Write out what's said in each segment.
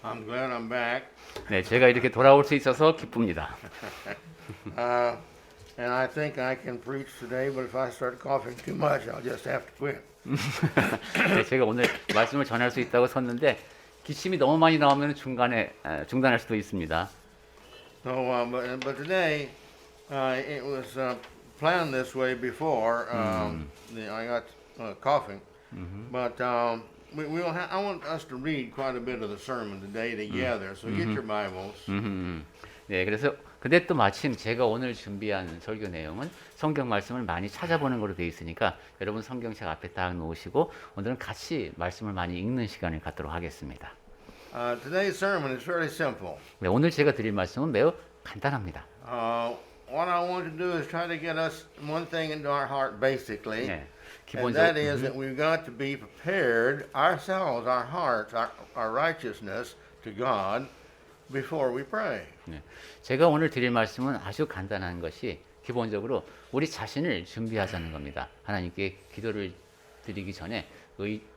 I'm glad I'm back. 네, 제가 이렇게 돌아올 수 있어서 기쁩니다. And I think I can preach today, but if I start coughing too much, I'll just have to quit. 네, 제가 오늘 말씀을 전할 수 있다고 섰는데 기침이 너무 많이 나오면 중간에 중단할 수도 있습니다. So, but today, it was planned this way before. I got coughing, but I want us to read quite a bit of the sermon today together. So get your Bibles. 네, 그래서 근데 또 마침 제가 오늘 준비한 설교 내용은 성경 말씀을 많이 찾아보는 거로 되어 있으니까 여러분 성경책 앞에 딱 놓으시고 오늘은 같이 말씀을 많이 읽는 시간을 갖도록 하겠습니다. Today's sermon is fairly simple. 네, 오늘 제가 드릴 말씀은 매우 간단합니다. What I want to do is try to get us one thing into our heart, basically, 네, and that is that we've got to be prepared ourselves, our hearts, our righteousness to God before we pray. 네, 제가 오늘 드릴 말씀은 아주 간단한 것이 기본적으로 우리 자신을 준비하자는 겁니다. 하나님께 기도를 드리기 전에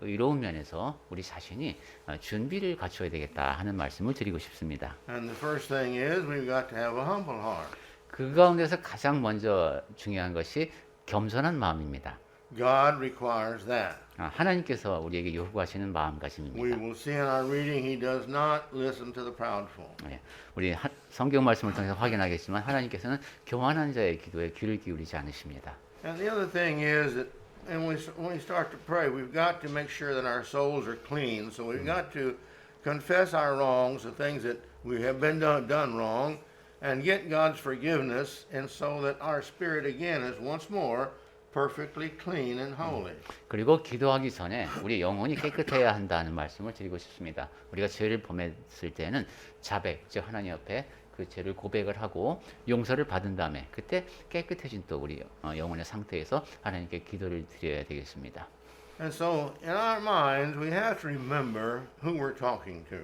의로운 면에서 우리 자신이 준비를 갖춰야 되겠다 하는 말씀을 드리고 싶습니다. And the first thing is we've got to have a humble heart. 그 가운데서 가장 먼저 중요한 것이 겸손한 마음입니다. God requires that. 하나님께서 우리에게 요구하시는 We 마음가짐입니다. will see in our reading He does not listen to the proudful. 네, 우리 성경 말씀을 통해서 확인하겠지만 하나님께서는 교만한 자의 기도에 귀를 기울이지 않으십니다. And the other thing is that when we start to pray, we've got to make sure that our souls are clean. So we've got to confess our wrongs, the things that we have been done wrong, and get God's forgiveness, and so that our spirit again is once more perfectly clean and holy. 그리고 기도하기 전에 우리 영혼이 깨끗해야 한다는 말씀을 드리고 싶습니다. 우리가 죄를 범했을 때는 자백, 즉 하나님 앞에 그 죄를 고백을 하고 용서를 받은 다음에 그때 깨끗해진 또 우리 영혼의 상태에서 하나님께 기도를 드려야 되겠습니다. And so in our minds, we have to remember who we're talking to.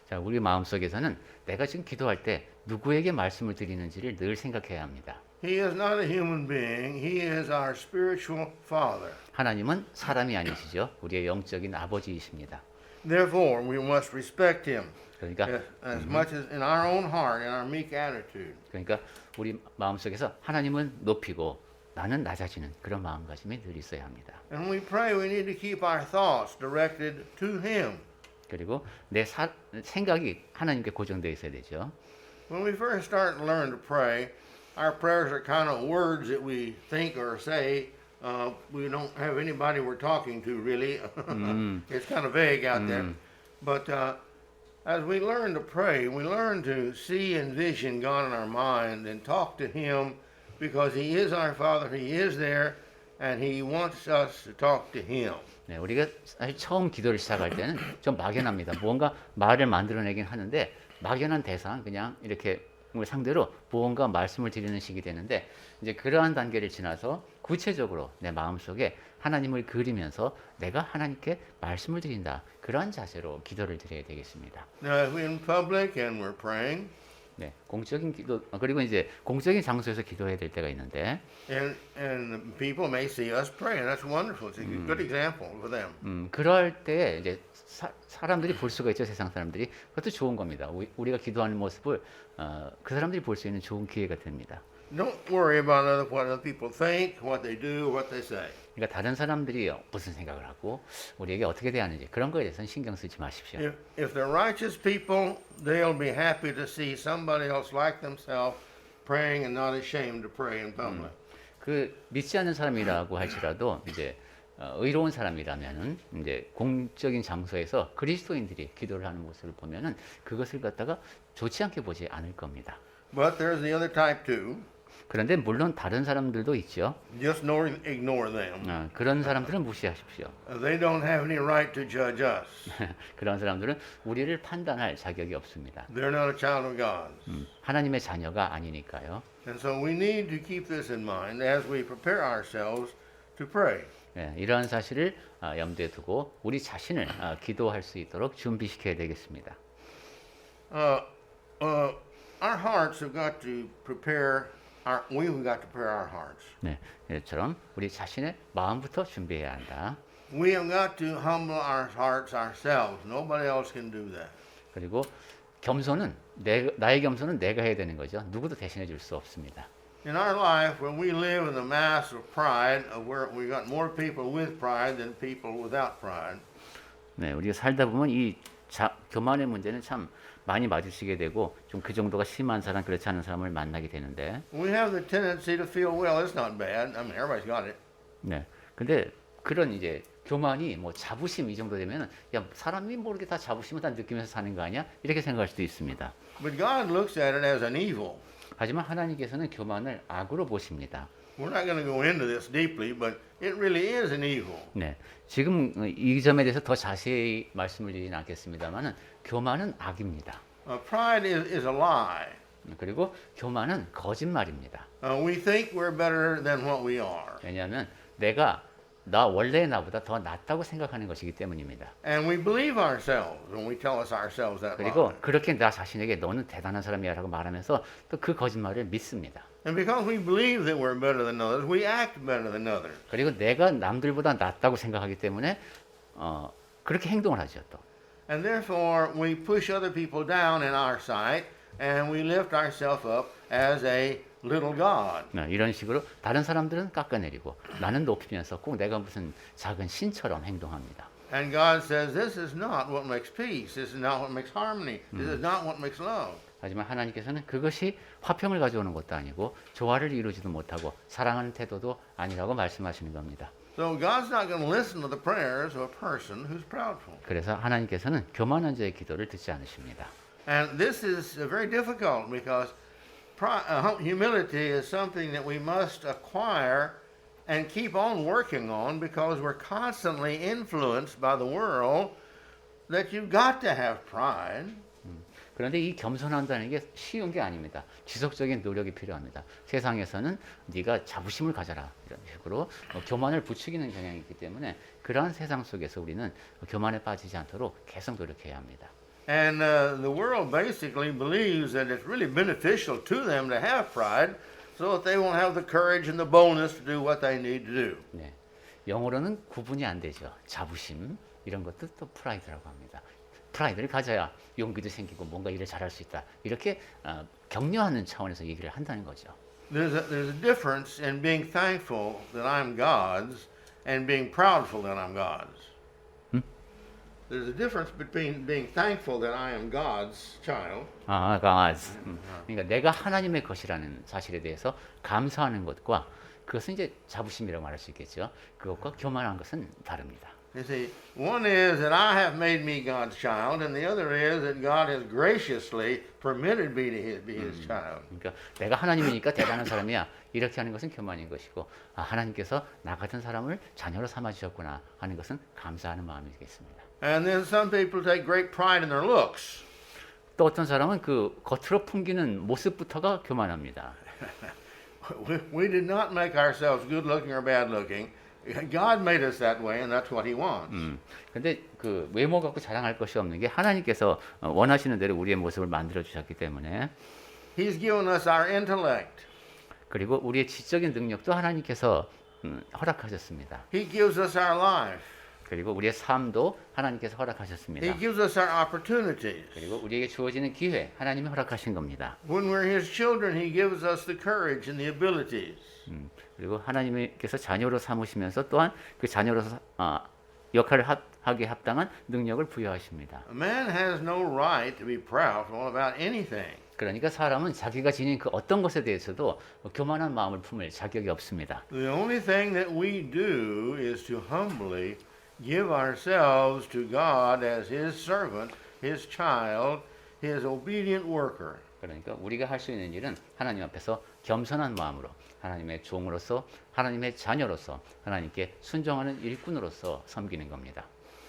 자, 우리 마음속에서는 내가 지금 기도할 때 누구에게 말씀을 드리는지를 늘 생각해야 합니다. He is not a human being. He is our spiritual Father. 하나님은 사람이 아니시죠. 우리의 영적인 아버지이십니다. Therefore, we must respect Him 그러니까 as much as in our own heart, in our meek attitude. 그러니까 우리 마음속에서 하나님은 높이고 나는 낮아지는 그런 마음가짐이 늘 있어야 합니다. And when we pray, we need to keep our thoughts directed to Him. 그리고 내 생각이 하나님께 고정되어 있어야 되죠. When we first start to learn to pray, our prayers are kind of words that we think or say. We don't have anybody we're talking to, really. It's kind of vague out there. But as we learn to pray, we learn to see and vision God in our mind and talk to Him because He is our Father, He is there, and He wants us to talk to Him. 네, 우리가 사실 처음 기도를 시작할 때는 좀 막연합니다. 뭔가 말을 만들어내긴 하는데 막연한 대상 그냥 이렇게 상대로 무언가 말씀을 드리는 식이 되는데 이제 그러한 단계를 지나서 구체적으로 내 마음속에 하나님을 그리면서 내가 하나님께 말씀을 드린다. 그러한 자세로 기도를 드려야 되겠습니다. Now, if we're in public and we're praying, 네, 공적인 기도 그리고 이제 공적인 장소에서 기도해야 될 때가 있는데 and people may see us pray, and that's wonderful. It's a good example for them. 그럴 때 이제 사람들이 볼 수가 있죠. 세상 사람들이 그것도 좋은 겁니다. 우리가 기도하는 모습을 그 사람들이 볼 수 있는 좋은 기회가 됩니다. Don't worry about what other people think, what they do, what they say. 그러니까 다른 사람들이 무슨 생각을 하고 우리에게 어떻게 대하는지 그런 거에 대해서는 신경 쓰지 마십시오. If they're righteous people, they'll be happy to see somebody else like themselves praying and not ashamed to pray in public. 그 믿지 않는 사람이라고 할지라도 이제 의로운 사람이라면은 이제 공적인 장소에서 그리스도인들이 기도를 하는 모습을 보면은 그것을 갖다가 좋지 않게 보지 않을 겁니다. But there's the other type too. 그런데 물론 다른 사람들도 있죠. Just ignore them. 그런 사람들은 무시하십시오. They don't have any right to judge us. 그런 사람들은 우리를 판단할 자격이 없습니다. They're not a child of God. 하나님의 자녀가 아니니까요. And so we need to keep this in mind as we prepare ourselves to pray. 네, 이러한 사실을 염두에 두고 우리 자신을 기도할 수 있도록 준비시켜야 되겠습니다. Our hearts have got to prepare. We've got to prepare our hearts. 네, 이처럼 우리 자신의 마음부터 준비해야 한다. We have got to humble our hearts ourselves. Nobody else can do that. 그리고 나의 겸손은 내가 해야 되는 거죠. 누구도 대신해 줄 수 없습니다. In our life, when we live in the mass of pride, where we got more people with pride than people without pride, 네, 우리가 살다 보면 이 교만의 문제는 참 많이 마주치게 되고 좀 그 정도가 심한 사람, 그렇지 않은 사람을 만나게 되는데, we have the tendency to feel, well, it's not bad. I mean, everybody's got it. 네, 근데 그런 이제 교만이 뭐 자부심 이 정도 되면은 야 사람이 모르게 다 자부심을 다 느끼면서 사는 거 아니야? 이렇게 생각할 수도 있습니다. But God looks at it as an evil. 하지만 하나님께서는 교만을 악으로 보십니다. We're not going to go into this deeply, but it really is an evil. 네, 지금 이 점에 대해서 더 자세히 말씀을 드리진 않겠습니다만은 교만은 악입니다. Pride is a lie. 그리고 교만은 거짓말입니다. We think we're better than what we are. 왜냐하면 원래의 나보다 더 낫다고 생각하는 것이기 때문입니다. And we believe ourselves when we tell us ourselves that 그리고 lie. 그렇게 나 자신에게 너는 대단한 사람이야라고 말하면서 또 그 거짓말을 믿습니다. And because we believe that we're better than others, we act better than others. 그리고 내가 남들보다 낫다고 생각하기 때문에 그렇게 행동을 하죠 또. And therefore, we push other people down in our sight, and we lift ourselves up as a little God. 네, 이런 식으로 다른 사람들은 깎아내리고 나는 높이면서 꼭 내가 무슨 작은 신처럼 행동합니다. And God says, this is not what makes peace. This is not what makes harmony. This is not what makes love. 하지만 하나님께서는 그것이 화평을 가져오는 것도 아니고 조화를 이루지도 못하고 사랑하는 태도도 아니라고 말씀하시는 겁니다. So God's not going to listen to the prayers of a person who's proudful. 그래서 하나님께서는 교만한 자의 기도를 듣지 않으십니다. And this is very difficult because humility is something that we must acquire and keep on working on because we're constantly influenced by the world that you've got to have pride. 그런데 이 겸손한다는 게 쉬운 게 아닙니다. 지속적인 노력이 필요합니다. 세상에서는 네가 자부심을 가져라 이런 식으로 교만을 부추기는 경향이 있기 때문에 그러한 세상 속에서 우리는 교만에 빠지지 않도록 계속 노력해야 합니다. And the world basically believes that it's really beneficial to them to have pride so that they won't have the courage and the boldness to do what they need to do. 네, 영어로는 구분이 안 되죠. 자부심 이런 것도 또 프라이드라고 합니다. 프라이드를 가져야 용기도 생기고 뭔가 일을 잘할 수 있다. 이렇게 격려하는 차원에서 얘기를 한다는 거죠. There's a difference in being thankful that I'm God's and being proudful that I'm God's. There's a difference between being thankful that I am God's child God's. 그러니까 내가 하나님의 것이라는 사실에 대해서 감사하는 것과 그것은 이제 자부심이라고 말할 수 있겠죠. 그것과 교만한 것은 다릅니다. You see, one is that I have made me God's child, and the other is that God has graciously permitted me to be His child. 그러니까 내가 하나님이니까 대단한 사람이야. 이렇게 하는 것은 교만인 것이고 하나님께서 나 같은 사람을 자녀로 삼아 주셨구나 하는 것은 감사하는 마음이겠습니다. And then some people take great pride in their looks. 또 어떤 사람은 그 겉으로 풍기는 모습부터가 교만합니다. We did not make ourselves good looking or bad looking. God made us that way, and that's what He wants. 근데 그 외모 갖고 자랑할 것이 없는 게 하나님께서 원하시는 대로 우리의 모습을 만들어 주셨기 때문에 He's given us our intellect. 그리고 우리의 지적인 능력도 하나님께서 허락하셨습니다. He gives us our life. 그리고 우리의 삶도 하나님께서 허락하셨습니다. He gives us our opportunities. 그리고 우리에게 주어지는 기회 하나님이 허락하신 겁니다. When we're His children, He gives us the courage and the abilities. 그리고 하나님께서 자녀로 삼으시면서 또한 그 자녀로서 역할을 하기에 합당한 능력을 부여하십니다. A man has no right to be proudful about anything. 그러니까 사람은 자기가 지닌 그 어떤 것에 대해서도 교만한 마음을 품을 자격이 없습니다. The only thing that we do is to humbly give ourselves to God as His servant, His child, His obedient worker. 그러니까 우리가 할 수 있는 일은 하나님 앞에서 겸손한 마음으로 하나님의 종으로서 하나님의 자녀로서 하나님께 순종하는 일꾼으로서 섬기는 겁니다.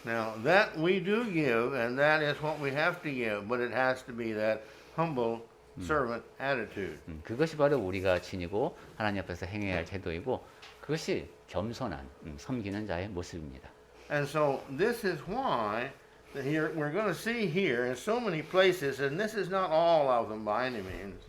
Now that we do give, and that is what we have to give, but it has to be that humble servant attitude. 그것이 바로 우리가 지니고 하나님 앞에서 행해야 할 태도이고 그것이 겸손한 섬기는 자의 모습입니다. And so this is why here we're going to see here in so many places, and this is not all of them by any means,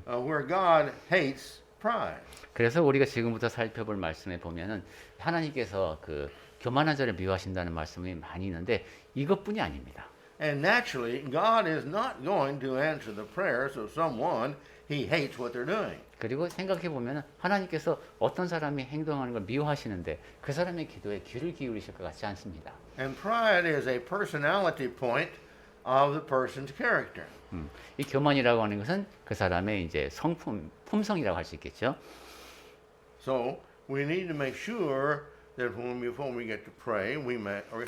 where God hates pride. 그래서 우리가 지금부터 살펴볼 말씀에 보면은 하나님께서 그 교만한 자를 미워하신다는 말씀이 많이 있는데 이것뿐이 아닙니다. And naturally, God is not going to answer the prayers of someone he hates what they're doing. 그리고 생각해 보면 하나님께서 어떤 사람이 행동하는 걸 미워하시는데 그 사람의 기도에 귀를 기울이실 것 같지 않습니다. And pride is a personality point of the person's character. 이 교만이라고 하는 것은 그 사람의 이제 품성이라고 할 수 있겠죠. So we need to make sure that before we get to pray, we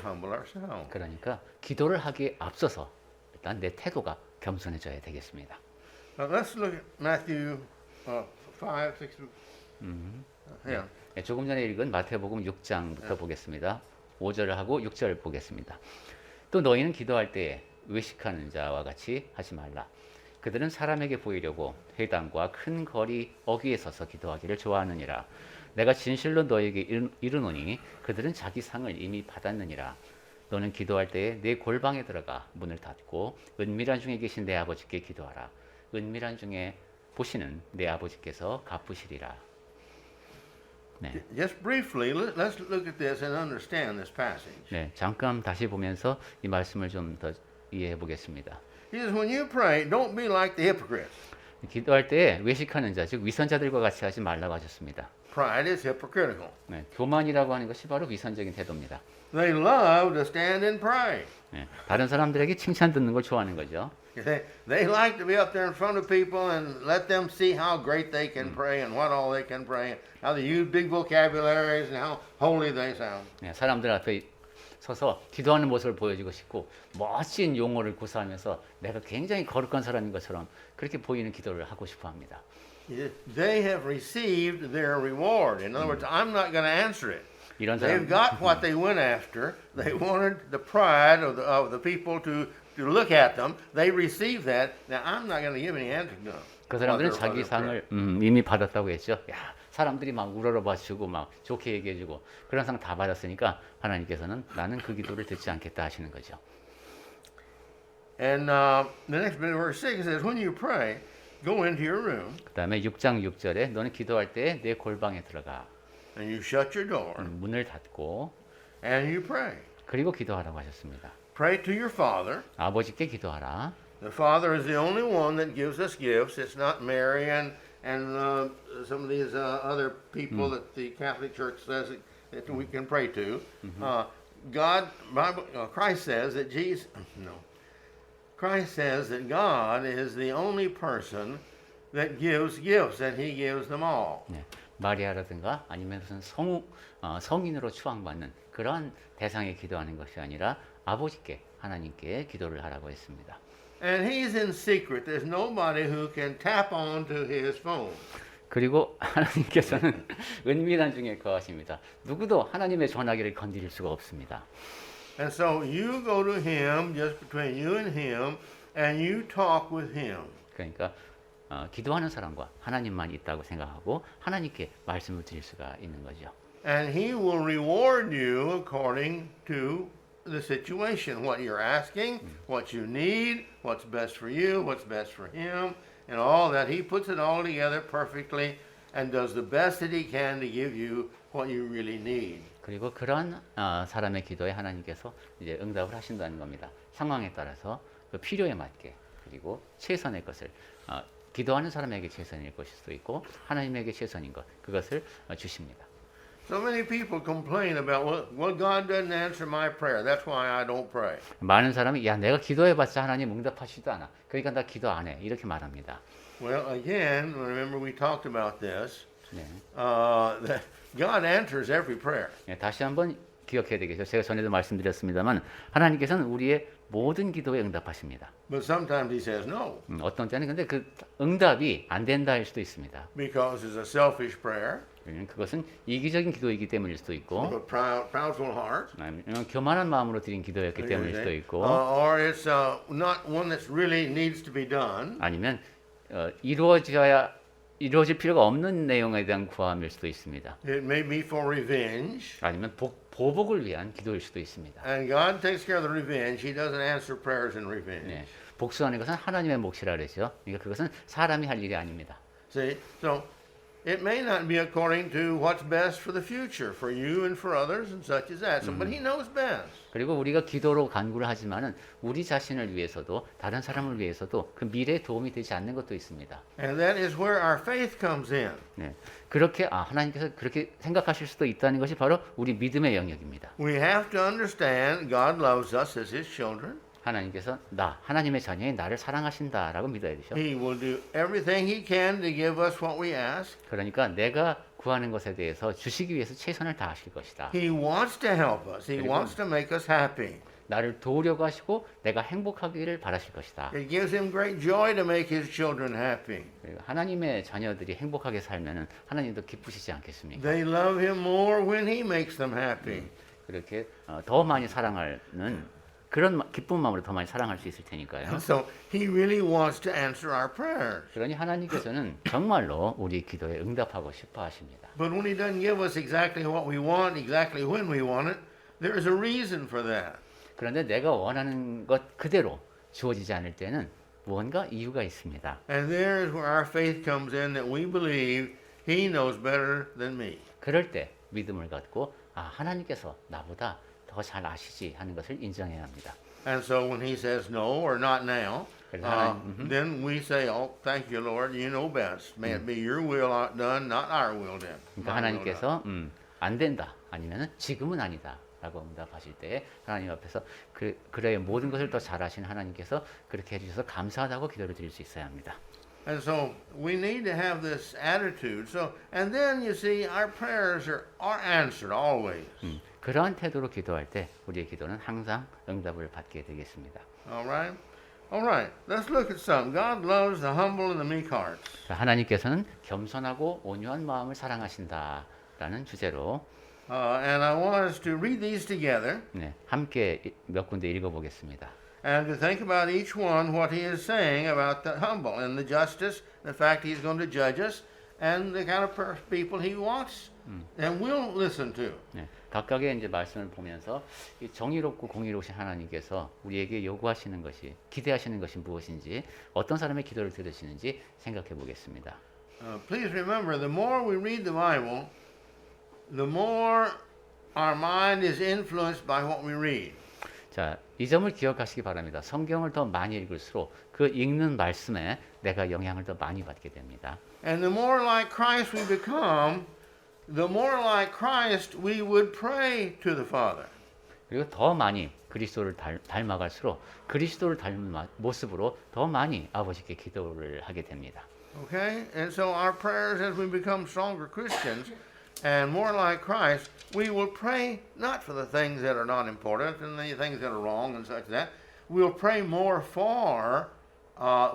humble ourselves. 그러니까 기도를 하기에 앞서서 일단 내 태도가 겸손해져야 되겠습니다. Now let's look at Matthew 5, 6. Yeah. 네, 조금 전에 읽은 마태복음 6장부터 보겠습니다. 5절을 하고 6절 보겠습니다. 또 너희는 기도할 때에 외식하는 자와 같이 하지 말라. 그들은 사람에게 보이려고 회당과 큰 거리 어귀에 서서 기도하기를 좋아하느니라. 내가 진실로 너희에게 이르노니 그들은 자기 상을 이미 받았느니라. 너는 기도할 때에 내 골방에 들어가 문을 닫고 은밀한 중에 계신 내 아버지께 기도하라. 은밀한 중에 보시는 내 아버지께서 갚으시리라. 네. Just briefly, let's look at this and understand this passage. 네, 잠깐 다시 보면서 이 말씀을 좀 더 이해해 보겠습니다. He says, when you pray, don't be like the hypocrites. 기도할 때 외식하는 자, 즉 위선자들과 같이 하지 말라고 하셨습니다. Pride is hypocritical. 네, 교만이라고 하는 것이 바로 위선적인 태도입니다. They love to stand and pray. 네, 다른 사람들에게 칭찬 듣는 걸 좋아하는 거죠. They like to be up there in front of people and let them see how great they can pray and what all they can pray, how they use big vocabularies and how holy they sound. 네, 사람들 앞에 서서 기도하는 모습을 보여주고 싶고 멋진 용어를 구사하면서 내가 굉장히 거룩한 사람인 것처럼 그렇게 보이는 기도를 하고 싶어 합니다. They have received their reward. In other words, I'm not going to answer it. 이런 사람, They've got what they went after. They wanted the pride of the people to look at them. They received that. Now, I'm not going to give any answer to them. 그 사람들은 자기 상을 이미 받았다고 했죠. 야, 사람들이 막 우러러봐주고 막 좋게 얘기해주고 그런 상 다 받았으니까 하나님께서는 나는 그 기도를 듣지 않겠다 하시는 거죠. And the next bit of verse 6 says, when you pray, go into your room 그 다음에 6장 6절에 너는 기도할 때 내 골방에 들어가 and you shut your door 문을 닫고 and you pray. 그리고 기도하라고 하셨습니다. Pray to your Father. 아버지께 기도하라. The Father is the only one that gives us gifts. It's not Mary and some of these other people that the Catholic Church says that we can pray to. Christ says that Christ says that God is the only person that gives gifts, and He gives them all. 네, 마리아라든가 아니면 무슨 성인으로 추앙받는 그런 대상에 기도하는 것이 아니라 아버지께 하나님께 기도를 하라고 했습니다. And He's in secret. There's nobody who can tap onto His phone. 그리고 하나님께서는 은밀한 중에 거하십니다. 누구도 하나님의 전화기를 건드릴 수가 없습니다. And so you go to Him, just between you and Him, and you talk with Him. 그러니까 기도하는 사람과 하나님만 있다고 생각하고 하나님께 말씀을 드릴 수가 있는 거죠. And He will reward you according to the situation, what you're asking, what you need, what's best for you, what's best for Him, and all that. He puts it all together perfectly and does the best that He can to give you what you really need. 그리고 그런 사람의 기도에 하나님께서 이제 응답을 하신다는 겁니다. 상황에 따라서 그 필요에 맞게 그리고 최선의 것을 기도하는 사람에게 최선일 것일 수도 있고 하나님에게 최선인 것 그것을 주십니다. So many people complain about, well, God doesn't answer my prayer. That's why I don't pray. 많은 사람이 야 내가 기도해봤자 하나님 응답하시지도 않아. 그러니까 나 기도 안 해. 이렇게 말합니다. Well, again, remember we talked about this. 네. That God answers every prayer. 네, 다시 한번 기억해야 되겠죠. 제가 전에도 말씀드렸습니다만 하나님께서는 우리의 모든 기도에 응답하십니다. But sometimes He says no. 어떤 때는 근데 그 응답이 안 된다 할 수도 있습니다. Because it's a selfish prayer. 그것은 이기적인 기도이기 때문일 수도 있고 Of a proudful heart. 아니면 교만한 마음으로 드린 기도였기 때문일 수도 있고 Or it's not one that really needs to be done. 아니면 이루어질 필요가 없는 내용에 대한 구함일 수도 있습니다. It may be for revenge. 아니면 보복을 위한 기도일 수도 있습니다. And God takes care of the revenge. He doesn't answer prayers in revenge. 네, 복수하는 것은 하나님의 몫이라 그러죠. 그러니까 그것은 사람이 할 일이 아닙니다. See, so it may not be according to what's best for the future, for you and for others and such as that. So, but He knows best. 그리고 우리가 기도로 간구를 하지만은 우리 자신을 위해서도 다른 사람을 위해서도 그 미래에 도움이 되지 않는 것도 있습니다. And that is where our faith comes in. 네. 그렇게 하나님께서 그렇게 생각하실 수도 있다는 것이 바로 우리 믿음의 영역입니다. We have to understand God loves us as His children. 하나님께서 하나님의 자녀인 나를 사랑하신다라고 믿어야 되죠. He will do everything He can to give us what we ask. 그러니까 내가 구하는 것에 대해서 주시기 위해서 최선을 다하실 것이다. He wants to help us. He wants to make us happy. 나를 도우려고 하시고 내가 행복하기를 바라실 것이다. It gives Him great joy to make His children happy. 그리고 하나님의 자녀들이 행복하게 살면은 하나님도 기쁘시지 않겠습니까? They love Him more when He makes them happy. 그렇게 더 많이 사랑하는 그런 기쁜 마음으로 더 많이 사랑할 수 있을 테니까요. So He really wants to answer our prayers. 그러니 하나님께서는 정말로 우리 기도에 응답하고 싶어 하십니다. But when He doesn't give us exactly what we want, exactly when we want it, there is a reason for that. 그런데 내가 원하는 것 그대로 주어지지 않을 때는 무언가 이유가 있습니다. And there is where our faith comes in, that we believe He knows better than me. 그럴 때 믿음을 갖고 하나님께서 나보다 더 잘 아시지 하는 것을 인정해야 합니다. And so when He says no or not now, 그래서 then we say, "Oh, thank you, Lord. You know best. May it be Your will done, not our will done." 그러니까 하나님께서 안 된다 아니면은 지금은 아니다라고 응답하실 때 하나님 앞에서 그래요 모든 것을 더 잘하신 하나님께서 그렇게 해주셔서 감사하다고 기도를 드릴 수 있어야 합니다. And so we need to have this attitude. So, and then you see, our prayers are answered always. 그러한 태도로 기도할 때 우리의 기도는 항상 응답을 받게 되겠습니다. All right? All right. Let's look at some. God loves the humble and the meek hearts. 하나님께서는 겸손하고 온유한 마음을 사랑하신다라는 주제로 And I want us to read these together 함께 몇 군데 읽어보겠습니다. and to think about each one what he is saying about the humble and the justice, the fact he's going to judge us, and the kind of people he wants and will listen to. 각각의 이제 말씀을 보면서 이 정의롭고 공의로우신 하나님께서 우리에게 요구하시는 것이 기대하시는 것이 무엇인지 어떤 사람의 기도를 들으시는지 생각해 보겠습니다. Please remember, the more we read the Bible, the more our mind is influenced by what we read. 자, 이 점을 기억하시기 바랍니다. 성경을 더 많이 읽을수록 그 읽는 말씀에 내가 영향을 더 많이 받게 됩니다. And the more like Christ we become, the more like Christ we would pray to the Father. 그리고 더 많이 그리스도를 닮아갈수록 그리스도를 닮은 모습으로 더 많이 아버지께 기도를 하게 됩니다. Okay? And so our prayers as we become stronger Christians and more like Christ, we will pray not for the things that are not important and the things that are wrong and such that. We'll pray more for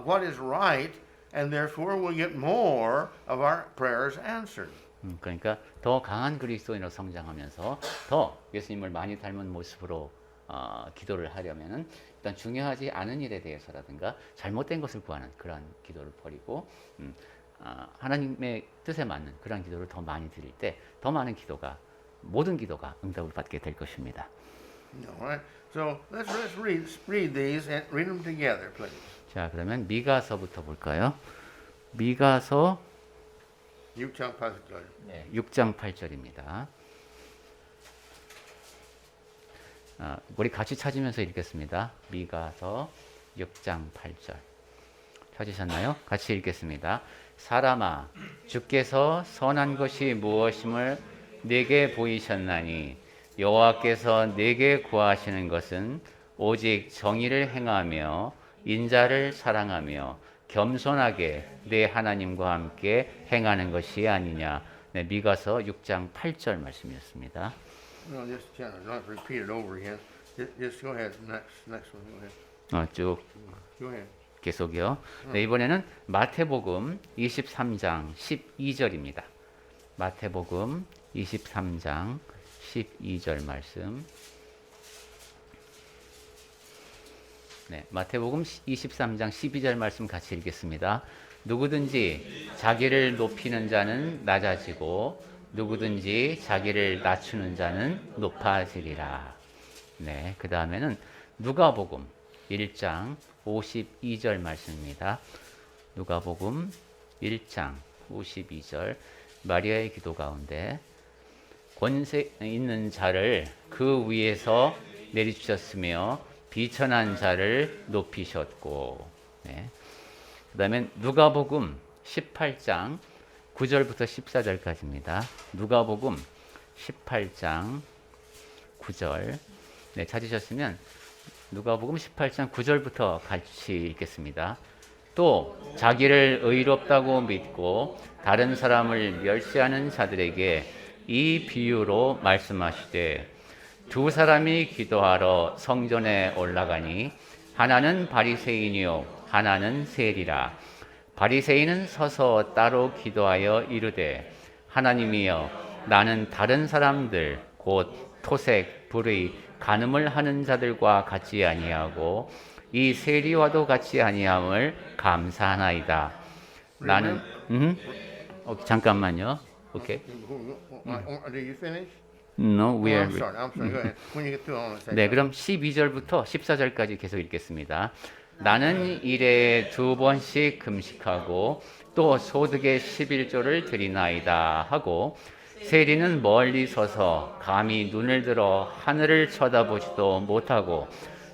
what is right, and therefore we'll get more of our prayers answered. 그러니까 더 강한 그리스도인으로 성장하면서 더 예수님을 많이 닮은 모습으로 기도를 하려면은 일단 중요하지 않은 일에 대해서라든가 잘못된 것을 구하는 그러한 기도를 버리고 하나님의 뜻에 맞는 그러한 기도를 더 많이 드릴 때 더 많은 기도가 모든 기도가 응답을 받게 될 것입니다. Alright. So let's read these and read them together, please. 자, 그러면 미가서부터 볼까요? 미가서 6장 8절. 6장 8절입니다. 우리 같이 찾으면서 읽겠습니다. 미가서 6장 8절. 찾으셨나요? 같이 읽겠습니다. 사람아, 주께서 선한 것이 무엇임을 내게 보이셨나니 여호와께서 내게 구하시는 것은 오직 정의를 행하며 인자를 사랑하며 겸손하게 내 하나님과 함께 행하는 것이 아니냐. 네, 미가서 6장 8절 말씀이었습니다. No, just not repeat it over again. Just go ahead. Next one. Go ahead. 쭉 Go ahead. 계속이요. 네, 이번에는 마태복음 23장 12절입니다. 마태복음 23장 12절 말씀. 네, 마태복음 23장 12절 말씀 같이 읽겠습니다. 누구든지 자기를 높이는 자는 낮아지고 누구든지 자기를 낮추는 자는 높아지리라. 네, 그 다음에는 누가복음 1장 52절 말씀입니다. 누가복음 1장 52절. 마리아의 기도 가운데 권세 있는 자를 그 위에서 내리주셨으며 비천한 자를 높이셨고. 네. 그 다음에 누가복음 18장 9절부터 14절까지입니다. 누가복음 18장 9절. 네, 찾으셨으면 누가복음 18장 9절부터 같이 읽겠습니다. 또 자기를 의롭다고 믿고 다른 사람을 멸시하는 자들에게 이 비유로 말씀하시되 두 사람이 기도하러 성전에 올라가니 하나는 바리새인이요 하나는 세리라. 바리새인은 서서 따로 기도하여 이르되 하나님이여 나는 다른 사람들 곧 토색, 불의, 간음을 하는 자들과 같이 아니하고 이 세리와도 같이 아니함을 감사하나이다. 나는 잠깐만요. 오케이. Did you finish? No, we are. I'm sorry. Go ahead. When you get through, I want to say 네, 그럼 12절부터 14절까지 계속 읽겠습니다. 나는 일에 2번씩 금식하고 또 소득의 11조를 드리나이다 하고 세리는 멀리 서서 감히 눈을 들어 하늘을 쳐다보지도 못하고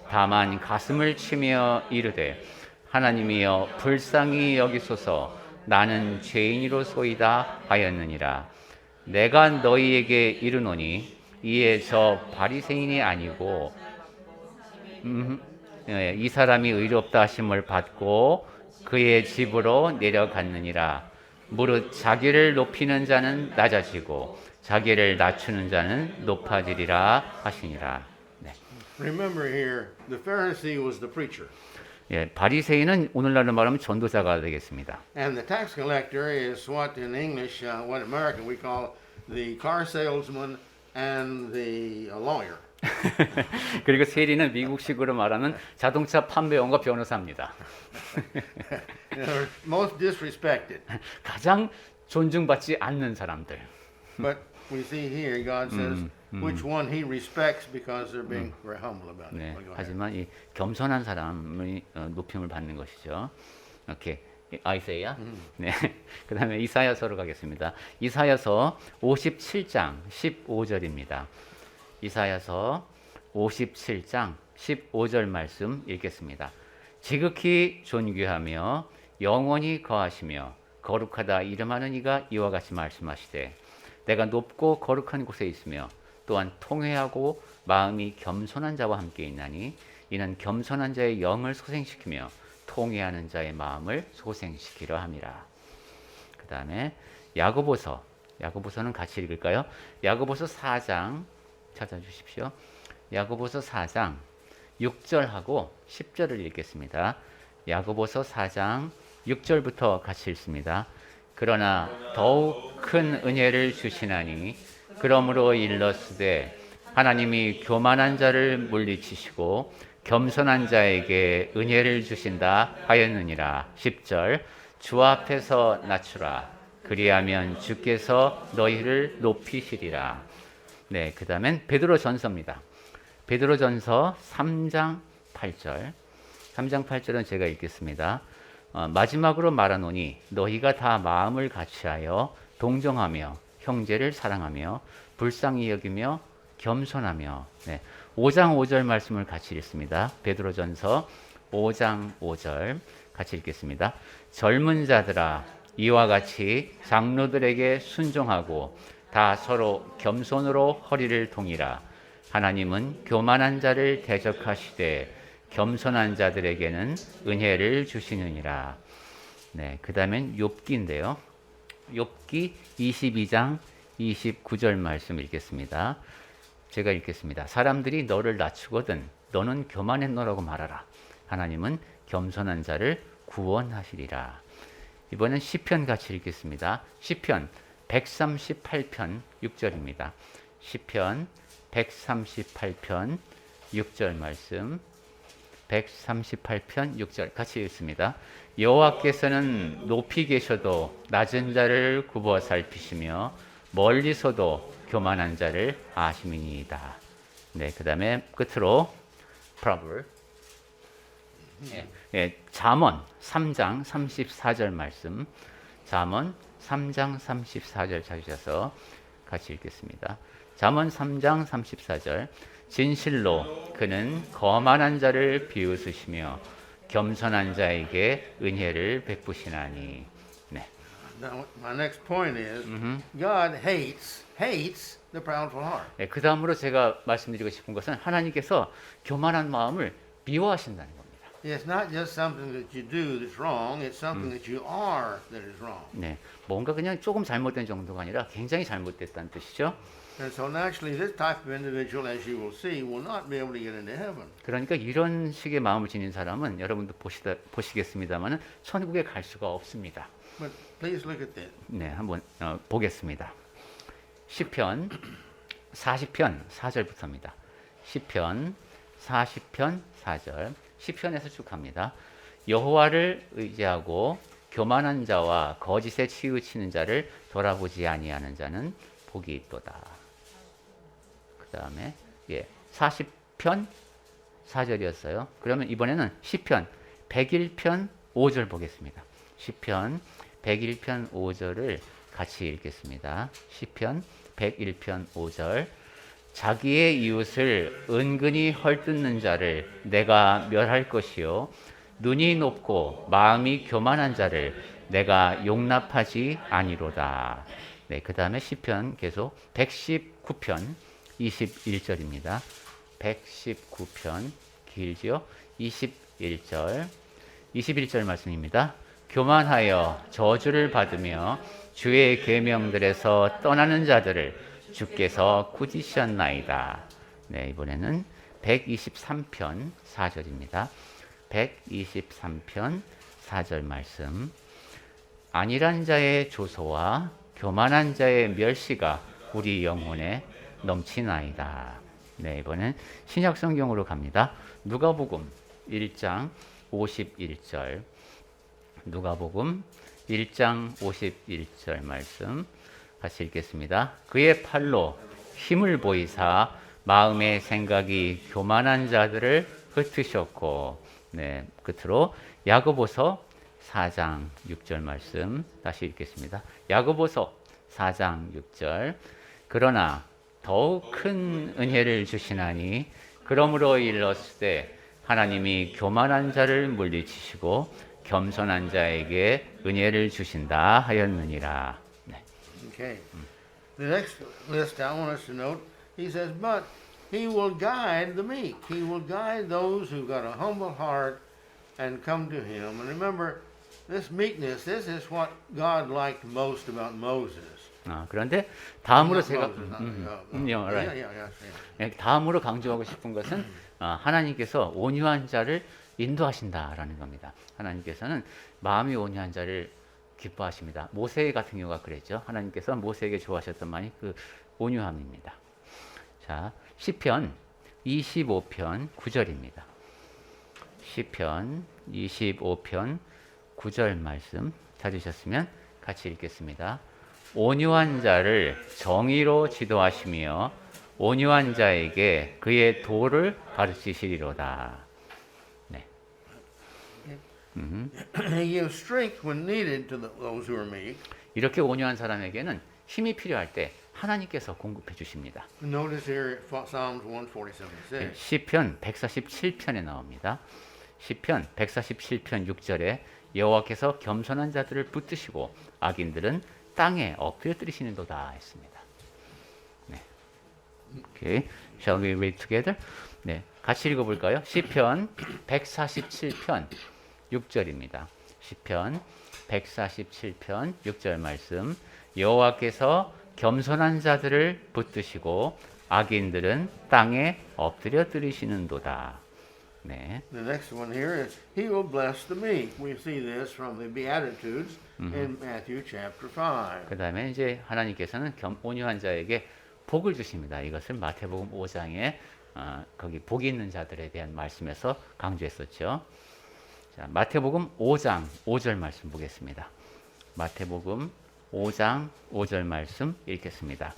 다만 가슴을 치며 이르되 하나님이여 불쌍히 여기소서 나는 죄인이로소이다 하였느니라. 내가 너희에게 이르노니 이에 저 바리새인이 아니고 이 사람이 의롭다 하심을 받고 그의 집으로 내려갔느니라. 무릇 자기를 높이는 자는 낮아지고 자기를 낮추는 자는 높아지리라 하시니라. 네. Remember here, the Pharisee was the preacher, 예, 바리새인은 오늘날로 말하면 전도자가 되겠습니다. and the tax collector is what in English, what in American we call the car salesman and the lawyer. 그리고 세리는 미국식으로 말하면 자동차 판매원과 변호사입니다. They're most disrespected. 가장 존중받지 않는 사람들. But we see here, God says which one He respects because they're being very humble about it. 네, Well, go ahead. 하지만 이 겸손한 사람이 높임을 받는 것이죠. 오케이. 아이사야. 네. 그다음에 이사야서로 가겠습니다. 이사야서 57장 15절입니다. 이사야서 57장 15절 말씀 읽겠습니다. 지극히 존귀하며 영원히 거하시며 거룩하다 이름하는 이가 이와 같이 말씀하시되 내가 높고 거룩한 곳에 있으며 또한 통회하고 마음이 겸손한 자와 함께 있나니 이는 겸손한 자의 영을 소생시키며 통회하는 자의 마음을 소생시키려 함이라. 그 다음에 야고보서는 같이 읽을까요? 야고보서 4장 찾아주십시오. 야고보서 4장 6절하고 10절을 읽겠습니다. 야고보서 4장 6절부터 같이 읽습니다. 그러나 더욱 큰 은혜를 주시나니 그러므로 일렀으되 하나님이 교만한 자를 물리치시고 겸손한 자에게 은혜를 주신다 하였느니라. 10절 주 앞에서 낮추라 그리하면 주께서 너희를 높이시리라. 네, 그 다음엔 베드로전서입니다. 베드로전서 3장 8절. 3장 8절은 제가 읽겠습니다. 마지막으로 말하노니 너희가 다 마음을 같이하여 동정하며 형제를 사랑하며 불쌍히 여기며 겸손하며. 네, 5장 5절 말씀을 같이 읽습니다. 베드로전서 5장 5절 같이 읽겠습니다. 젊은 자들아 이와 같이 장로들에게 순종하고 다 서로 겸손으로 허리를 동이라. 하나님은 교만한 자를 대적하시되 겸손한 자들에게는 은혜를 주시느니라. 네, 그 다음엔 욥기인데요. 욥기 22장 29절 말씀 읽겠습니다. 제가 읽겠습니다. 사람들이 너를 낮추거든 너는 교만했노라고 말하라. 하나님은 겸손한 자를 구원하시리라. 이번엔 시편 같이 읽겠습니다. 시편 138편 6절입니다. 시편 138편 6절 말씀. 138편 6절 같이 읽습니다. 여호와께서는 높이 계셔도 낮은 자를 굽어 살피시며 멀리서도 교만한 자를 아심이니이다. 네, 그 다음에 끝으로 Proverb. 잠언 3장 34절 말씀. 잠언 3장 34절 찾으셔서 같이 읽겠습니다. 잠언 3장 34절. 진실로 그는 거만한 자를 비웃으시며 겸손한 자에게 은혜를 베푸시나니. 네. Now, my next point is God hates the proudful heart. 네, 그 다음으로 제가 말씀드리고 싶은 것은 하나님께서 교만한 마음을 미워하신다는 겁니다. It's not just something that you do that's wrong, it's something that you are that is wrong. 네, 뭔가 그냥 조금 잘못된 정도가 아니라 굉장히 잘못됐다는 뜻이죠. And so naturally this type of individual, as you will see, will not be able to get into heaven. 그러니까 이런 식의 마음을 지닌 사람은 여러분도 보시겠습니다만은 천국에 갈 수가 없습니다. But please look at this. 네, 한번 보겠습니다. 시편 40편 4절부터입니다. 시편 40편 4절. 시편에서 쭉 합니다. 여호와를 의지하고 교만한 자와 거짓에 치우치는 자를 돌아보지 아니하는 자는 복이 있도다. 그 다음에 40편 4절이었어요. 그러면 이번에는 시편 101편 5절 보겠습니다. 시편 101편 5절을 같이 읽겠습니다. 시편 101편 5절. 자기의 이웃을 은근히 헐뜯는 자를 내가 멸할 것이요 눈이 높고 마음이 교만한 자를 내가 용납하지 아니로다. 네, 그 다음에 시편 계속 119편 21절입니다. 119편 길지요? 21절 말씀입니다. 교만하여 저주를 받으며 주의 계명들에서 떠나는 자들을 주께서 꾸짖으셨나이다. 네, 이번에는 123편 4절입니다. 123편 4절 말씀. 안일한 자의 조소와 교만한 자의 멸시가 우리 영혼에 넘치나이다. 네, 이번엔 신약 성경으로 갑니다. 누가복음 1장 51절. 누가복음 1장 51절 말씀 같이 읽겠습니다. 그의 팔로 힘을 보이사 마음의 생각이 교만한 자들을 흩으셨고. 네, 끝으로 야고보서 4장 6절 말씀 다시 읽겠습니다. 야고보서 4장 6절. 그러나 더욱 큰 은혜를 주시나니 그러므로 일렀을 하나님이 교만한 자를 물리치시고 겸손한 자에게 은혜를 주신다 하였느니라. 네. Okay. The next list I want us to note, he says, but he will guide the meek. He will guide those who've got a humble heart and come to him. And remember, this meekness, this is what God liked most about Moses. 그런데 다음으로 Not 제가 Moses, right. 네, 다음으로 강조하고 싶은 것은 하나님께서 온유한 자를 인도하신다라는 겁니다. 하나님께서는 마음이 온유한 자를 기뻐하십니다. 모세 같은 경우가 그랬죠. 하나님께서 모세에게 좋아하셨던 말이 그 온유함입니다. 자, 시편 25편 9절입니다. 시편 25편 9절 말씀 찾으셨으면 같이 읽겠습니다. 온유한 자를 정의로 지도하시며 온유한 자에게 그의 도를 가르치시리로다. 네. He gives strength when needed to those who are meek. 이렇게 온유한 사람에게는 힘이 필요할 때 하나님께서 공급해 주십니다. Notice here Psalms 147:6. 시편 147편에 나옵니다. 시편 147편 6절에 여호와께서 겸손한 자들을 붙드시고 악인들은 땅에 엎드려뜨리시는도다 했습니다. 네. Okay. Shall we read together? 네. 같이 읽어볼까요? 시편 147편 6절입니다. 시편 147편 6절 말씀. 여호와께서 겸손한 자들을 붙드시고 악인들은 땅에 엎드려뜨리시는도다. 네. The next one here is he will bless the meek. We see this from the Beatitudes in Matthew chapter 5. 그 다음에 이제 하나님께서는 온유한 자에게 복을 주십니다. 이것을 마태복음 5장에 거기 복이 있는 자들에 대한 말씀에서 강조했었죠. 자, 마태복음 5장 5절 말씀 보겠습니다. 마태복음 5장 5절 말씀 읽겠습니다.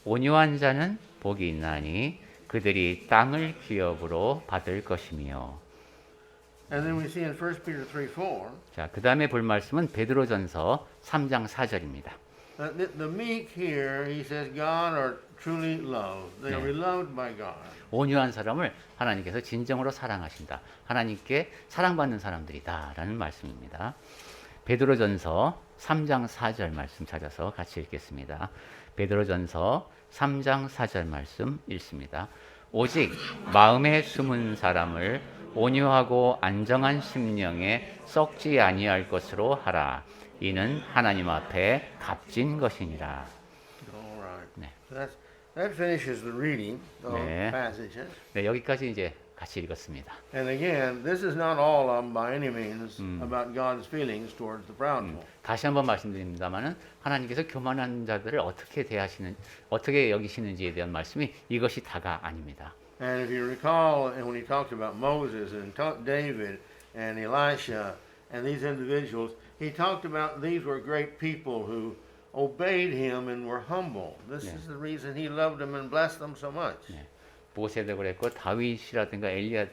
온유한 자는 복이 있나니 그들이 땅을 기업으로 받을 것이며. And then we see in 1 Peter 3:4, 자, 그 다음에 볼 말씀은 베드로전서 3장 4절입니다. the meek here, he says, God are truly loved. They are beloved by God. 온유한 사람을 하나님께서 진정으로 사랑하신다. 하나님께 사랑받는 사람들이다라는 말씀입니다. 베드로전서 3장 4절 말씀 찾아서 같이 읽겠습니다. 베드로전서 3장 4절 말씀 읽습니다. 오직 마음에 숨은 사람을 온유하고 안정한 심령에 썩지 아니할 것으로 하라. 이는 하나님 앞에 값진 것이니라. All right. 네. So that finishes the reading of 네. passages. 네, 여기까지 이제 같이 읽었습니다. And again, this is not all of them by any means about God's feelings towards the proudful. 다시 한번 말씀드립니다만은 하나님께서 교만한 자들을 어떻게 여기시는지에 대한 말씀이 이것이 다가 아닙니다. And if you recall, and when he talked about Moses and David and Elisha and these individuals, he talked about these were great people who obeyed him and were humble. This is the reason he loved them and blessed them so much. 네. 모세도 그랬고 다윗이라든가 엘리야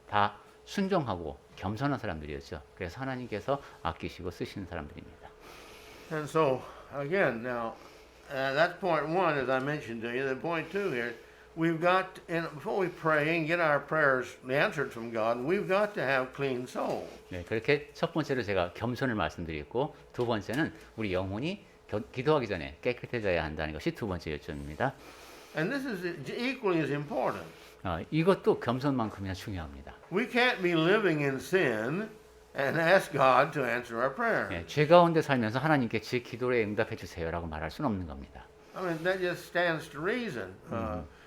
다 순종하고 겸손한 사람들이었죠. 그래서 하나님께서 아끼시고 쓰시는 사람들입니다. And so, again, now, that's point one, as I mentioned to you. Then point two here, we've got, and before we pray and get our prayers answered from God, we've got to have clean souls. 네, 그렇게 첫 번째로 제가 겸손을 말씀드렸고 두 번째는 우리 영혼이 기도하기 전에 깨끗해져야 한다는 것이 두 번째 요점입니다. And this is equally as important. 이것도 겸손만큼이나 중요합니다. We can't be living in sin and ask God to answer our prayer. 네, 죄 가운데 살면서 하나님께 제 기도에 응답해 주세요라고 말할 수는 없는 겁니다. I mean, that just stands to reason.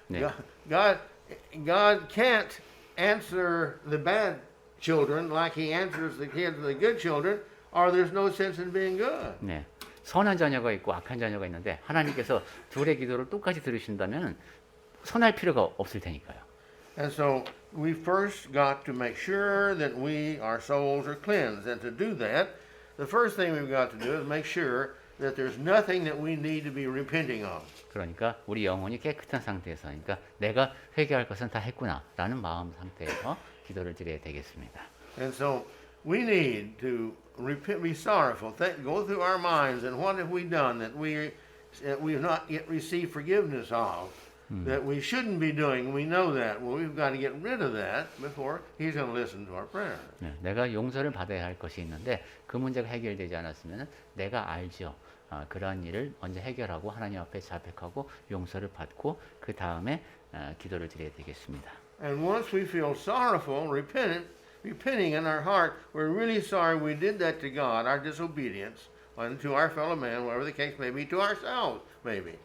네. God can't answer the bad children like He answers the kids, the good children, or there's no sense in being good. 네. 선한 자녀가 있고 악한 자녀가 있는데 하나님께서 둘의 기도를 똑같이 들으신다면 선할 필요가 없을 테니까요. And so we first got to make sure that our souls are cleansed. And to do that, the first thing we've got to do is make sure that there's nothing that we need to be repenting of. 그러니까 우리 영혼이 깨끗한 상태에서, 그러니까 내가 회개할 것은 다 했구나라는 마음 상태에서 기도를 드려야 되겠습니다. And so we need to repent, be sorrowful, go through our minds, and what have we done that we've not yet received forgiveness of, that we shouldn't be doing. We know that. Well, we've got to get rid of that before He's going to listen to our prayer. 네, 내가 용서를 받아야 할 것이 있는데 그 문제가 해결되지 않았으면 내가 알죠. 그러한 일을 먼저 해결하고 하나님 앞에 자백하고 용서를 받고 그 다음에 기도를 드려야 되겠습니다. And once we feel sorrowful, repenting in our heart, we're really sorry we did that to God, our disobedience, and to our fellow man, whatever the case may be, to ourselves, maybe.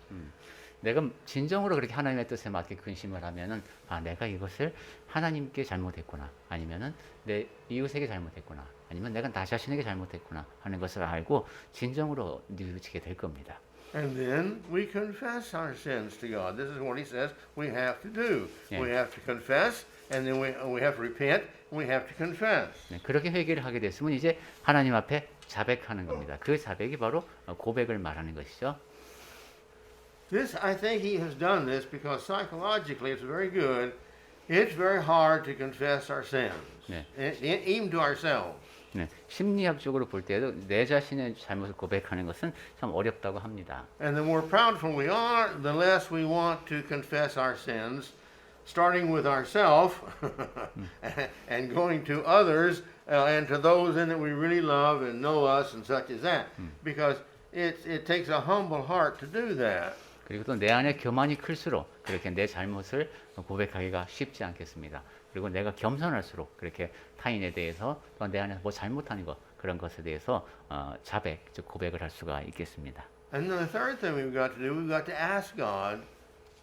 내가 진정으로 그렇게 하나님의 뜻에 맞게 근심을 하면은 내가 이것을 하나님께 잘못했구나, 아니면은 내 이웃에게 잘못했구나, 아니면 내가 나 자신에게 잘못했구나 하는 것을 알고 진정으로 뉘우치게 될 겁니다. And then we confess our sins to God. This is what He says we have to do. Yeah. We have to confess, and then we have to repent, and we have to confess. 네, 그렇게 회개를 하게 됐으면 이제 하나님 앞에 자백하는 겁니다. 그 자백이 바로 고백을 말하는 것이죠. This, I think He has done this because psychologically it's very good. It's very hard to confess our sins, Yeah. Even to ourselves. 네, 심리학적으로 볼 때도 내 자신의 잘못을 고백하는 것은 참 어렵다고 합니다. And the more proudful we are, the less we want to confess our sins, starting with ourselves and going to others and to those in that we really love and know us and such as that. Because it takes a humble heart to do that. 그리고 또 내 안에 교만이 클수록 그렇게 내 잘못을 고백하기가 쉽지 않겠습니다. 그리고 내가 겸손할수록 그렇게 타인에 대해서 또 내 안에 뭐 잘못하는 것 그런 것에 대해서 자백, 즉 고백을 할 수가 있겠습니다. And then the third thing we've got to do, we've got to ask God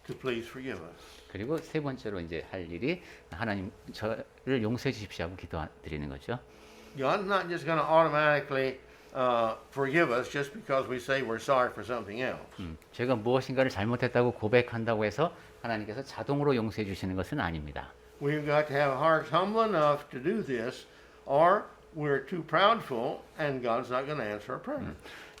to please forgive us. 그리고 세 번째로 이제 할 일이 하나님 저를 용서해 주십시오 하고 기도드리는 거죠. God's not just going to automatically forgive us just because we say we're sorry for something else. 제가 무엇인가를 잘못했다고 고백한다고 해서 하나님께서 자동으로 용서해 주시는 것은 아닙니다. We've got to have hearts humble enough to do this, or we're too proudful, and God's not going to answer our prayer.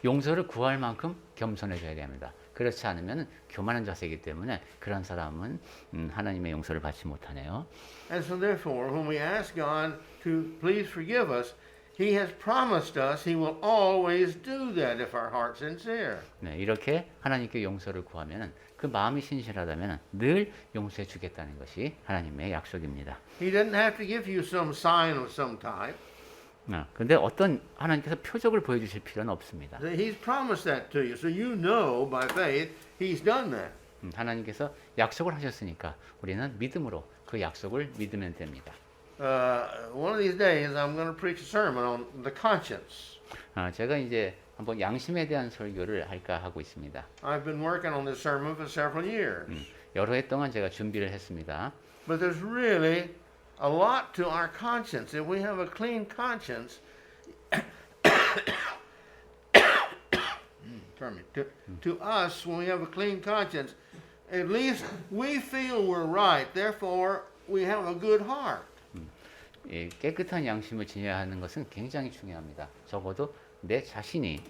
용서를 구할 만큼 겸손해져야 됩니다. 그렇지 않으면 교만한 자세이기 때문에 그런 사람은 하나님의 용서를 받지 못하네요. And so therefore, when we ask God to please forgive us, He has promised us He will always do that if our heart's sincere. 네, 이렇게 하나님께 용서를 구하면 그 마음이 신실하다면 늘 용서해 주겠다는 것이 하나님의 약속입니다. He doesn't have to give you some sign of some type. 근데 어떤 하나님께서 표적을 보여주실 필요는 없습니다. He's promised that to you, so you know by faith He's done that. 하나님께서 약속을 하셨으니까 우리는 믿음으로 그 약속을 믿으면 됩니다. One of these days, I'm going to preach a sermon on the conscience. 제가 이제 한번 양심에 대한 설교를 할까 하고 있습니다. I've been working on this sermon for several years. 여러 해 동안 제가 준비를 했습니다. But there's really a lot to our conscience. If we have a clean conscience, pardon me, to us, when we have a clean conscience, at least we feel we're right. Therefore, we have a good heart. 깨끗한 양심을 지녀야 하는 것은 굉장히 중요합니다. 적어도 내 자신이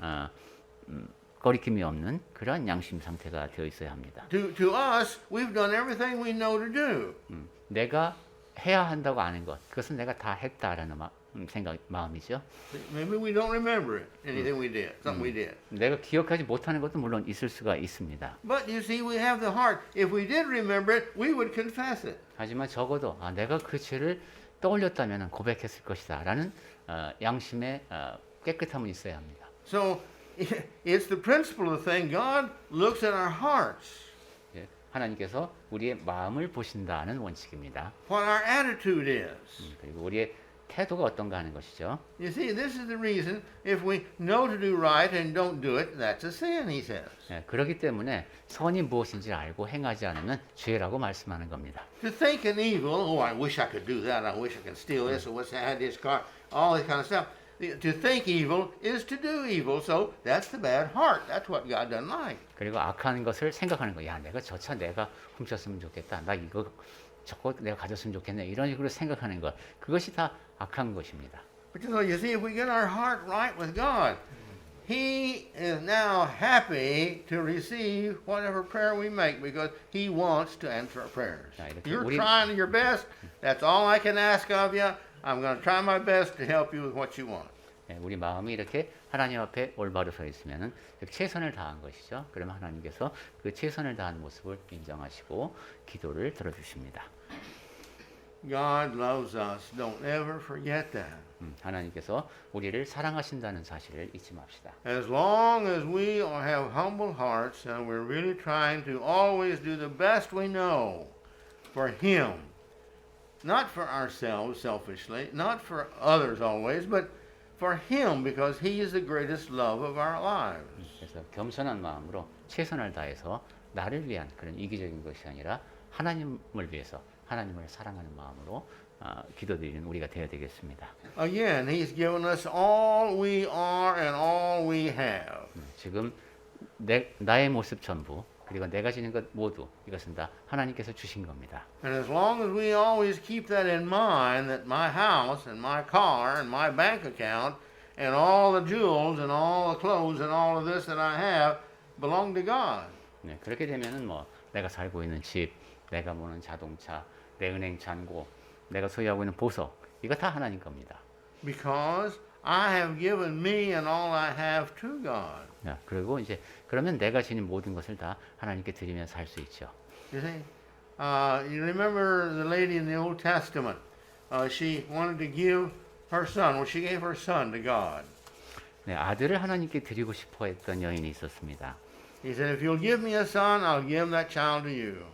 거리낌이 없는 그러한 양심 상태가 되어 있어야 합니다. To us, we've done everything we know to do. 내가 해야 한다고 아는 것, 그것은 내가 다 했다라는 마음이죠. Maybe we don't remember it, anything we did, something we did. 내가 기억하지 못하는 것도 물론 있을 수가 있습니다. But you see, we have the heart. If we did remember it, we would confess it. 하지만 적어도 내가 그 죄를 떠올렸다면 고백했을 것이다라는 양심의 깨끗함은 있어야 합니다. So it's the principle of the thing. God looks at our hearts, 하나님께서 우리의 마음을 보신다는 원칙입니다. what our attitude is. 그리고 우리의 태도가 어떤가 하는 것이죠. You see, this is the reason if we know to do right and don't do it, that's a sin, he says. 그렇기 때문에 선이 무엇인지 알고 행하지 않으면 죄라고 말씀하는 겁니다. To think an evil, oh, I wish I could do that, I wish I could steal this, or wish I had this car, all this kind of stuff. To think evil is to do evil, so that's the bad heart. That's what God doesn't like. 그리고 악한 것을 생각하는 거. 야, 내가 저 차 내가 훔쳤으면 좋겠다. 나 이거 저거 내가 가졌으면 좋겠네. 이런 식으로 생각하는 것. 그것이 다 악한 것입니다. But you see, if we get our heart right with God, He is now happy to receive whatever prayer we make because He wants to answer our prayers. You're trying your best. That's all I can ask of you. I'm going to try my best to help you with what you want. 우리 마음이 이렇게 하나님 앞에 올바로 서 있으면은 최선을 다한 것이죠. 그러면 하나님께서 그 최선을 다한 모습을 인정하시고 기도를 들어주십니다. God loves us. Don't ever forget that. 하나님께서 우리를 사랑하신다는 사실을 잊지 맙시다. As long as we have humble hearts and we're really trying to always do the best we know for Him, not for ourselves selfishly, not for others always, but for Him because He is the greatest love of our lives. 그래서 겸손한 마음으로 최선을 다해서 나를 위한 그런 이기적인 것이 아니라 하나님을 위해서 하나님을 사랑하는 마음으로 기도드리는 우리가 되어야 되겠습니다. Again, He's given us all we are and all we have. 지금 나의 모습 전부 그리고 내가 지닌 것 모두 이것은 다 하나님께서 주신 겁니다. And as long as we always keep that in mind, that my house and my car and my bank account and all the jewels and all the clothes and all of this that I have belong to God. 네, 그렇게 되면은 뭐 내가 살고 있는 집, 내가 모는 자동차, 내 은행 잔고, 내가 소유하고 있는 보석, 이거 다 하나님 겁니다. Because I have given me and all I have to God. 그리고 이제 그러면 내가 지닌 모든 것을 다 하나님께 드리면서 살 수 있죠. You see, you remember the lady in the Old Testament. She wanted to give her son. Well, she gave her son to God. 네, 아들을 하나님께 드리고 싶어 했던 여인이 있었습니다. He said, "If you'll give me a son, I'll give that child to you."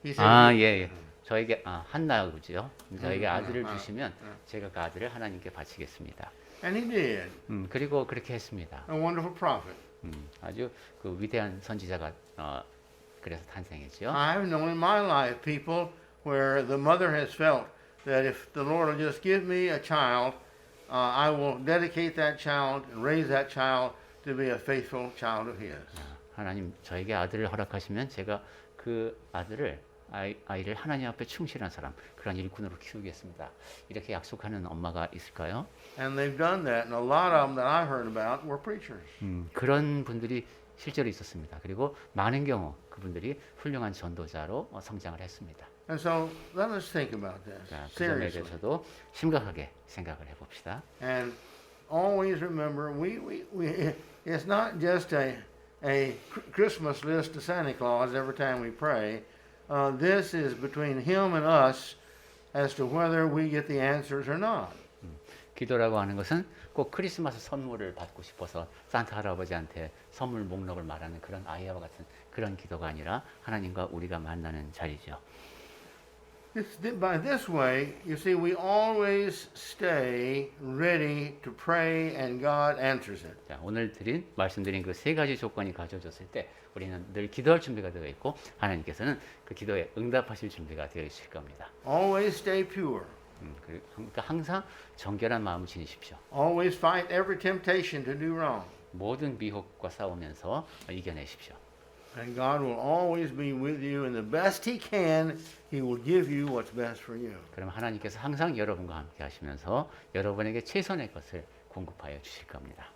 He said, 예. 저에게 한나그죠. 저에게 아들을 주시면 제가 그 아들을 하나님께 바치겠습니다. And he did. 그리고 그렇게 했습니다. A wonderful prophet. 아주 그 위대한 선지자가 그래서 탄생했죠. I've known in my life people where the mother has felt that if the Lord will just give me a child, I will dedicate that child and raise that child to be a faithful child of His. 하나님 저에게 아들을 허락하시면 제가 그 아이를 하나님 앞에 충실한 사람, 그런 일꾼으로 키우겠습니다. 이렇게 약속하는 엄마가 있을까요? And they've done that, and a lot of them that I've heard about were preachers. 그런 분들이 실제로 있었습니다. 그리고 많은 경우 그분들이 훌륭한 전도자로 성장을 했습니다. And so let us think about this 자, 그 점에 seriously. 대해서도 심각하게 생각을 해봅시다. And always remember, it's not just a Christmas list to Santa Claus every time we pray. This is between Him and us as to whether we get the answers or not. 기도라고 하는 것은 꼭 크리스마스 선물을 받고 싶어서 산타 할아버지한테 선물 목록을 말하는 그런 아이와 같은 그런 기도가 아니라 하나님과 우리가 만나는 자리죠. By this way, you see, we always stay ready to pray and God answers it. 자, 오늘 말씀드린 그 세 가지 조건이 가져졌을 때 우리는 늘 기도할 준비가 되어 있고 하나님께서는 그 기도에 응답하실 준비가 되어 있을 겁니다. Always stay pure. 그러니까 항상 정결한 마음을 지니십시오. Always fight every temptation to do wrong. 모든 미혹과 싸우면서 이겨내십시오. And God will always be with you, and the best He can, He will give you what's best for you. 그럼 하나님께서 항상 여러분과 함께 하시면서 여러분에게 최선의 것을 공급하여 주실 겁니다.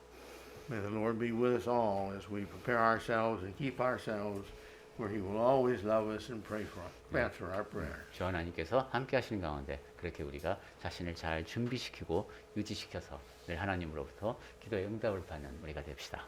May the Lord be with us all as we prepare ourselves and keep ourselves where He will always love us and answer our prayer. 주 하나님께서 함께 하시는 가운데 그렇게 우리가 자신을 잘 준비시키고 유지시켜서 늘 하나님으로부터 기도의 응답을 받는 우리가 됩시다.